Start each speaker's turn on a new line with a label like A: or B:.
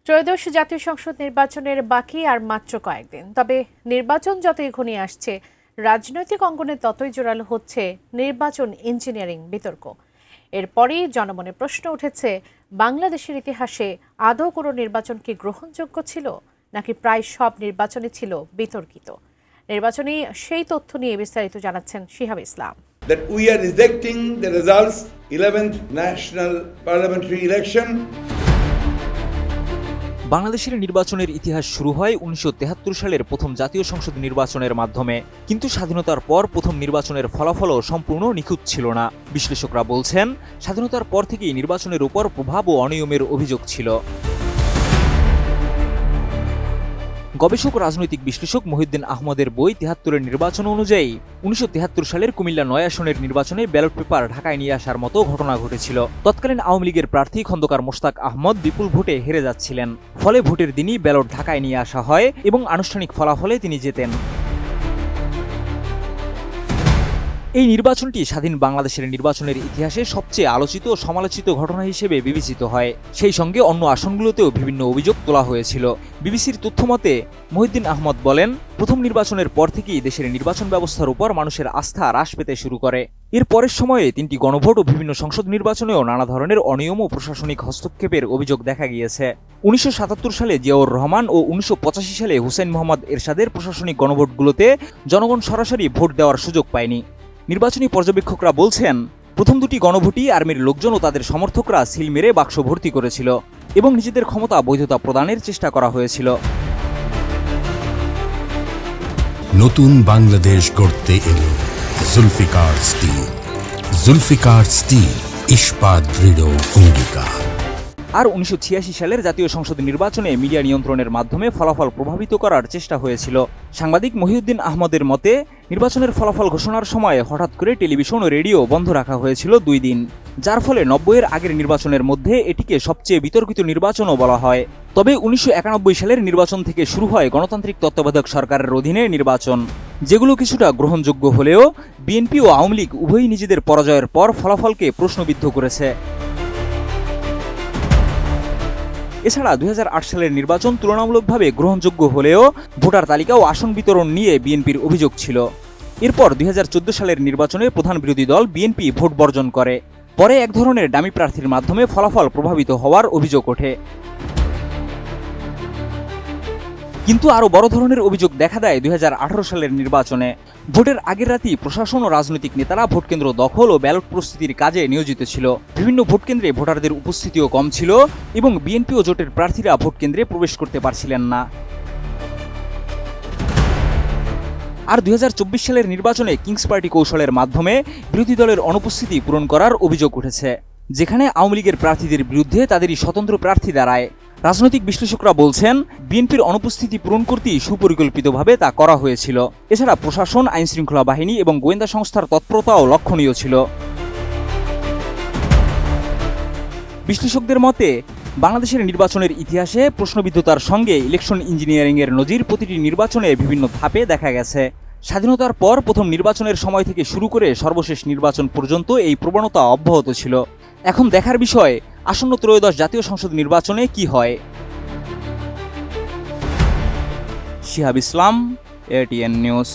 A: ত্রয়োদশ জাতীয় সংসদ নির্বাচনের বাকি আর মাত্র কয়েকদিন। তবে নির্বাচন যতই ঘনিয়ে আসছে, রাজনৈতিক অঙ্গনে ততই জোরালো হচ্ছে নির্বাচন ইঞ্জিনিয়ারিং বিতর্ক। এরপরই জনমনে প্রশ্ন উঠেছে, বাংলাদেশের ইতিহাসে আদৌ কোনো নির্বাচন কি গ্রহণযোগ্য ছিল, নাকি প্রায় সব নির্বাচনই ছিল বিতর্কিত? নির্বাচনী সেই তথ্য নিয়ে বিস্তারিত জানাচ্ছেন শিহাব ইসলাম।
B: That we are rejecting the results 11th National Parliamentary Election.
C: বাংলাদেশের নির্বাচনের ইতিহাস শুরু হয় ১৯৭৩ সালের প্রথম জাতীয় সংসদ নির্বাচনের মাধ্যমে। কিন্তু স্বাধীনতার পর প্রথম নির্বাচনের ফলাফলও সম্পূর্ণ নিখুঁত ছিল না। বিশ্লেষকরা বলছেন, স্বাধীনতার পর থেকেই নির্বাচনের উপর প্রভাব ও অনিয়মের অভিযোগ ছিল। গবেষক রাজনৈতিক বিশ্লেষক মহিউদ্দিন আহমদের বই ৭৩-এর নির্বাচন অনুযায়ী ১৯৭৩ সালের কুমিল্লা ৯ আসনের নির্বাচনে ব্যালট পেপার ঢাকায় নিয়ে আসার মতো ঘটনা ঘটেছিল। তৎকালীন আওয়ামী লীগের প্রার্থী খন্দকার মোশতাক আহমদ বিপুল ভোটে হেরে যাচ্ছিলেন। ফলে ভোটের দিনই ব্যালট ঢাকায় নিয়ে আসা হয় এবং আনুষ্ঠানিক ফলাফলে তিনি জেতেন। এই নির্বাচনটি স্বাধীন বাংলাদেশের নির্বাচনের ইতিহাসে সবচেয়ে আলোচিত ও সমালোচিত ঘটনা হিসেবে বিবেচিত হয়। সেই সঙ্গে অন্য আসনগুলোতেও বিভিন্ন অভিযোগ তোলা হয়েছিল। বিবিসির তথ্যমতে মহিউদ্দিন আহমদ বলেন, প্রথম নির্বাচনের পর থেকেই দেশের নির্বাচন ব্যবস্থার উপর মানুষের আস্থা হ্রাস পেতে শুরু করে। এর পরের সময়ে ৩টি গণভোট ও বিভিন্ন সংসদ নির্বাচনেও নানা ধরনের অনিয়ম ও প্রশাসনিক হস্তক্ষেপের অভিযোগ দেখা গিয়েছে। ১৯৭৭ সালে জিয়াউর রহমান ও ১৯৮৫ সালে হুসেইন মোহাম্মদ এরশাদের প্রশাসনিক গণভোটগুলোতে জনগণ সরাসরি ভোট দেওয়ার সুযোগ পায়নি। নির্বাচনী পর্যবেক্ষকরা বলছেন, প্রথম দুটি গণভোটই আর্মির লোকজন ও তাদের সমর্থকরা সিল মেরে বাক্স ভর্তি করেছিল এবং নিজেদের ক্ষমতা বৈধতা প্রদানের চেষ্টা করা হয়েছিল।
D: নতুন বাংলাদেশ গড়তে এলো জুলফিকার স্টিল। জুলফিকার স্টিল, ইস্পাত দৃঢ় অঙ্গীকার।
C: আর ১৯৮৬ সালের জাতীয় সংসদ নির্বাচনে মিডিয়া নিয়ন্ত্রণের মাধ্যমে ফলাফল প্রভাবিত করার চেষ্টা হয়েছিল। সাংবাদিক মহিউদ্দিন আহমদের মতে, নির্বাচনের ফলাফল ঘোষণার সময় হঠাৎ করে টেলিভিশন ও রেডিও বন্ধ রাখা হয়েছিল ২ দিন, যার ফলে ৯০-এর আগের নির্বাচনের মধ্যে এটিকে সবচেয়ে বিতর্কিত নির্বাচনও বলা হয়। তবে ১৯৯১ সালের নির্বাচন থেকে শুরু হয় গণতান্ত্রিক তত্ত্বাবধায়ক সরকারের অধীনে নির্বাচন, যেগুলো কিছুটা গ্রহণযোগ্য হলেও বিএনপি ও আওয়ামী লীগ উভয়ই নিজেদের পরাজয়ের পর ফলাফলকে প্রশ্নবিদ্ধ করেছে। এছাড়া ২০০৮ সালের নির্বাচন তুলনামূলকভাবে গ্রহণযোগ্য হলেও ভোটার তালিকা ও আসন বিতরণ নিয়ে বিএনপির অভিযোগ ছিল। এরপর ২০১৪ সালের নির্বাচনে প্রধান বিরোধী দল বিএনপি ভোট বর্জন করে। পরে এক ধরনের ডামি প্রার্থীর মাধ্যমে ফলাফল প্রভাবিত হওয়ার অভিযোগ ওঠে। কিন্তু আরও বড় ধরনের অভিযোগ দেখা দেয় ২০১৮ সালের নির্বাচনে। ভোটের আগের রাতেই প্রশাসন ও রাজনৈতিক নেতারা ভোটকেন্দ্র দখল ও ব্যালট প্রস্তুতির কাজে নিয়োজিত ছিল। বিভিন্ন ভোটকেন্দ্রে ভোটারদের উপস্থিতিও কম ছিল এবং বিএনপি ও জোটের প্রার্থীরা ভোটকেন্দ্রে প্রবেশ করতে পারছিলেন না। আর ২০২৪ সালের নির্বাচনে কিংস পার্টি কৌশলের মাধ্যমে বিরোধী দলের অনুপস্থিতি পূরণ করার অভিযোগ উঠেছে, যেখানে আওয়ামী লীগের প্রার্থীদের বিরুদ্ধে তাদেরই স্বতন্ত্র প্রার্থী দাঁড়ায়। রাজনৈতিক বিশ্লেষকরা বলছেন, বিএনপির অনুপস্থিতি পূরণ করতেই সুপরিকল্পিতভাবে তা করা হয়েছিল। এছাড়া প্রশাসন, আইনশৃঙ্খলা বাহিনী এবং গোয়েন্দা সংস্থার তৎপরতাও লক্ষণীয় ছিল। বিশ্লেষকদের মতে, বাংলাদেশের নির্বাচনের ইতিহাসে প্রশ্নবিদ্ধতার সঙ্গে ইলেকশন ইঞ্জিনিয়ারিংয়ের নজির প্রতিটি নির্বাচনে বিভিন্ন ধাপে দেখা গেছে। স্বাধীনতার পর প্রথম নির্বাচনের সময় থেকে শুরু করে সর্বশেষ নির্বাচন পর্যন্ত এই প্রবণতা অব্যাহত ছিল। এখন দেখার বিষয়, আসন্ন ত্রয়োদশ জাতীয় সংসদ নির্বাচনে কি হয়। শিহাব ইসলাম, এটিএন নিউজ।